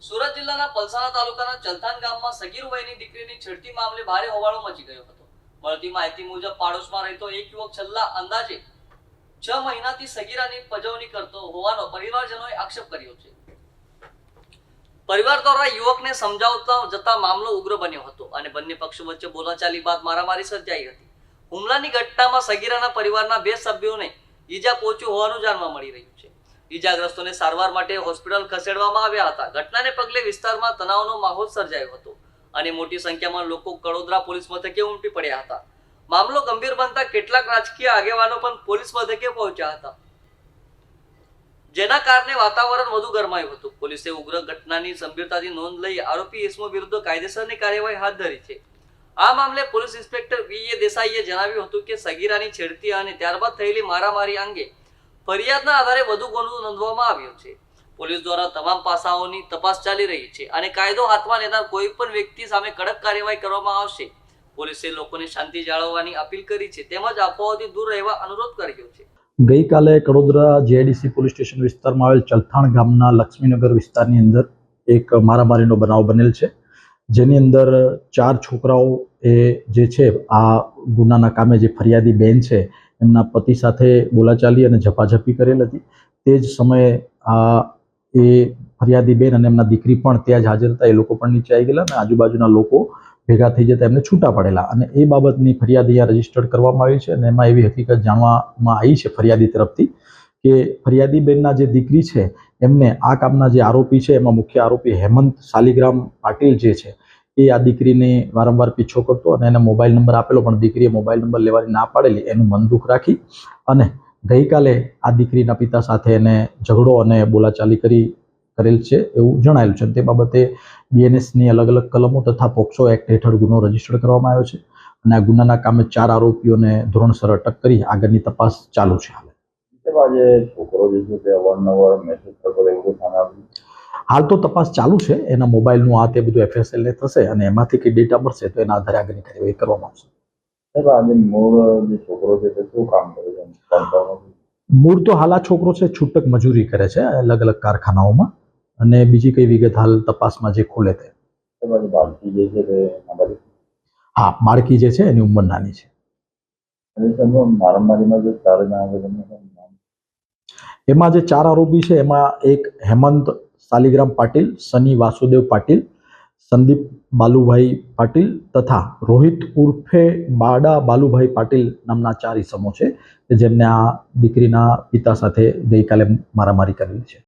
સુરત જિલ્લાના પલસાણા તાલુકાના ચલથાણ ગામમાં સગીર વયની દીકરીની છેડતી મામલે ભારે હોબાળો મચી ગયો હતો. મળતી માહિતી મુજબ પાડોશમાં રહેતો એક યુવક છેલ્લા અંદાજે 6 મહિનાથી સગીરાની પજવણી કરતો હોવાનો પરિવારજનોએ આક્ષેપ કર્યો છે. પરિવાર દ્વારા યુવકને સમજાવતા જતા મામલો ઉગ્ર બન્યો હતો અને બંને પક્ષો વચ્ચે બોલાચાલી બાદ મારામારી સર્જાઈ હતી. હુમલાની ઘટનામાં સગીરાના પરિવારના 2 સભ્યોને ઈજા પહોંચી હોવાનું જાણવા મળી રહ્યું છે. ઈજાગ્રસ્તોને સારવાર માટે હોસ્પિટલ ખસેડવામાં આવ્યા હતા. ઘટનાને પગલે વિસ્તારમાં તણાવનો માહોલ સર્જાયો હતો અને મોટી સંખ્યામાં લોકો કડોદરા પોલીસ મથકે ઉમટી પડ્યા હતા. મામલો ગંભીર બનતા કેટલાક રાજકીય આગેવાનો પણ પોલીસ મથકે પહોંચ્યા હતા, જેના કારણે વાતાવરણ વધુ ગરમાયું હતું. પોલીસે ઉગ્ર ઘટનાની ગંભીરતાથી નોંધ લઈ આરોપી ઇસમો વિરુદ્ધ કાયદેસરની કાર્યવાહી હાથ ધરી છે. આ મામલે પોલીસ ઇન્સ્પેક્ટર વી.એ. દેસાઈએ જણાવ્યું હતું કે સગીરાની છેડતી અને ત્યારબાદ થયેલી મારામારી અંગે ફરિયાદના આધારે વધુ ગુનો નોંધવામાં આવ્યો છે. પોલીસ દ્વારા તમામ પાસાઓની તપાસ ચાલી રહી છે અને કાયદો હાથમાં લેનાર કોઈ પણ વ્યક્તિ સામે કડક કાર્યવાહી કરવામાં આવશે. પોલીસે લોકોને શાંતિ જાળવવાની અપીલ કરી છે તેમજ અફવાઓથી દૂર રહેવા અનુરોધ કર્યો છે. ગઈકાલે કડોદરા જેઆઈડીસી પોલીસ સ્ટેશન વિસ્તારમાં આવેલ ચલથાણ ગામના લક્ષ્મીનગર વિસ્તારની અંદર એક મારામારીનો બનાવ બનેલ છે, જેની અંદર 4 છોકરાઓ જે છે આ ગુનાના કામે જે ફરિયાદી બેન છે એમના પતિ સાથે બોલાચાલી અને ઝપાઝપી કરેલ હતી. તે જ સમયે એ ફરિયાદી બેન અને એમના દીકરી પણ ત્યાં જ હાજર હતા. એ લોકો પણ નીચે આવી ગયેલા અને આજુબાજુના લોકો ભેગા થઈ જતા એમને છૂટા પડેલા અને એ બાબતની ફરિયાદ અહીંયા રજીસ્ટર્ડ કરવામાં આવી છે અને એમાં એવી હકીકત જાણવામાં આવી છે ફરિયાદી તરફથી કે ફરિયાદી બેનના જે દીકરી છે એમને આ કામના જે આરોપી છે એમાં મુખ્ય આરોપી હેમંત શાલિગ્રામ પાટીલ જે છે એ આ દીકરીને વારંવાર પીછો કરતો અને એને મોબાઈલ નંબર આપેલો, પણ દીકરીએ મોબાઈલ નંબર લેવાની ના પાડેલી. એનું મન દુઃખ રાખી અને ગઈકાલે આ દીકરીના પિતા સાથે એને ઝઘડો અને બોલાચાલી કરેલ છે એવું જણાયેલું છે. તે બાબતે બીએનએસની અલગ અલગ કલમો તથા પોક્સો એક્ટ હેઠળ ગુનો રજીસ્ટર કરવામાં આવ્યો છે અને આ ગુનાના કામે 4 આરોપીઓને ધોરણસર અટક કરી આગળની તપાસ ચાલુ છે. હાલ તો તપાસ ચાલુ છે. એના મોબાઈલનું આ તે બધું એફએસએલ ને થશે અને એમાંથી કઈ ડેટા મળશે તો એના આધારે આગળની કાર્યવાહી કરવામાં આવશે. મૂળ તો હાલ આ છોકરો છે છૂટક મજૂરી કરે છે અલગ અલગ કારખાનાઓમાં અને બીજી કઈ વિગત હાલ તપાસમાં જે ખુલે તે. હા, બાળકી જે છે એની ઉંમર નાની છે. એમાં જે 4 આરોપી છે એમાં એક હેમંત શાલિગ્રામ પાટીલ, સની વાસુદેવ પાટીલ, સંદીપ બાલુભાઈ પાટીલ તથા રોહિત ઉર્ફે બાડા બાલુભાઈ પાટીલ નામના 4 ઈસમો છે કે જેમને આ દીકરીના પિતા સાથે ગઈકાલે મારામારી કરેલી છે.